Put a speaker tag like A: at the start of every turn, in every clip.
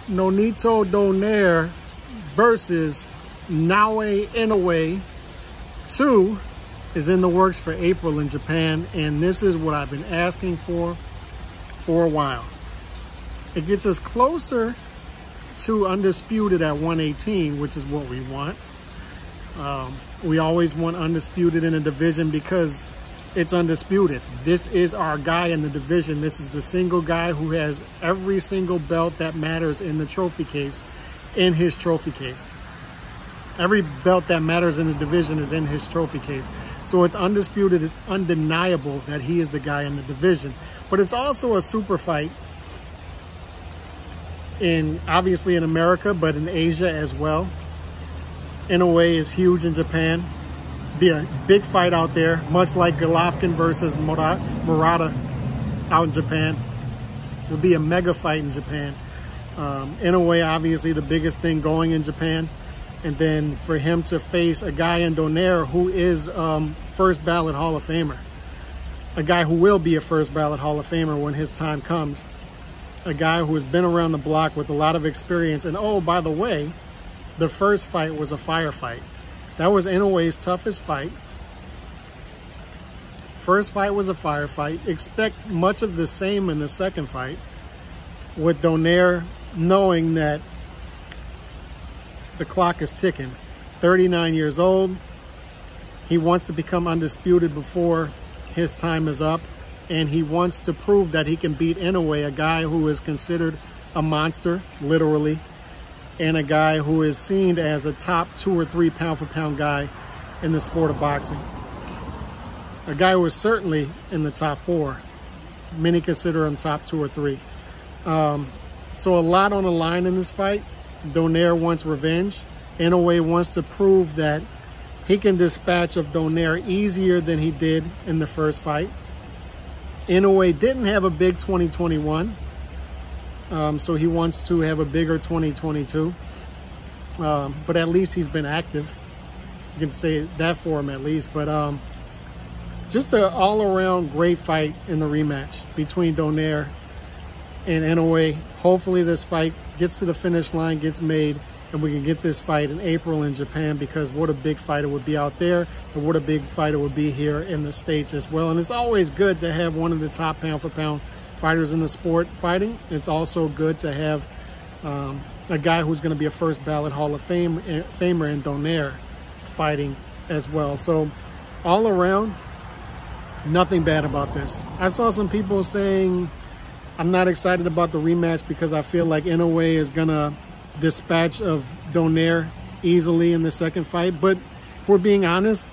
A: Donaire versus Inoue 2 is in the works for April in Japan, and this is what I've been asking for a while. It gets us closer to undisputed at 118, which is what we want. We always want undisputed in a division because it's undisputed. This is our guy in the division. This is the single guy who has every single belt that matters in the trophy case, in his trophy case. Every belt that matters in the division is in his trophy case. So it's undisputed, it's undeniable that he is the guy in the division. But it's also a super fight obviously in America, but in Asia as well. Inoue is huge in Japan. Be a big fight out there, much like Golovkin versus Murata out in Japan. It would be a mega fight in Japan. Inoue, obviously the biggest thing going in Japan. And then for him to face a guy in Donaire who is first ballot Hall of Famer. A guy who will be a first ballot Hall of Famer when his time comes. A guy who has been around the block with a lot of experience. And oh, by the way, the first fight was a firefight. That was Inoue's toughest fight. First fight was a firefight. Expect much of the same in the second fight, with Donaire knowing that the clock is ticking. 39 years old. He wants to become undisputed before his time is up. And he wants to prove that he can beat Inoue, a guy who is considered a monster, literally, and a guy who is seen as a top 2 or 3 pound-for-pound guy in the sport of boxing. A guy who is certainly in the top 4. Many consider him top 2 or 3. So a lot on the line in this fight. Donaire wants revenge. Inoue wants to prove that he can dispatch of Donaire easier than he did in the first fight. Inoue didn't have a big 2021, so he wants to have a bigger 2022. But at least he's been active. You can say that for him at least. But just an all-around great fight in the rematch between Donaire and Inoue. Hopefully this fight gets to the finish line, gets made, and we can get this fight in April in Japan, because what a big fight it would be out there, and what a big fight it would be here in the States as well. And it's always good to have one of the top pound-for-pound fighters in the sport fighting. It's also good to have a guy who's going to be a first ballot Hall of Famer in Donaire fighting as well. So all around, nothing bad about this. I saw some people saying I'm not excited about the rematch because I feel like Inoue is going to dispatch of Donaire easily in the second fight. But if we're being honest,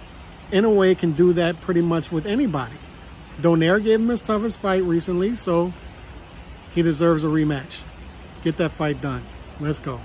A: Inoue can do that pretty much with anybody. Donaire gave him his toughest fight recently, so he deserves a rematch. Get that fight done. Let's go.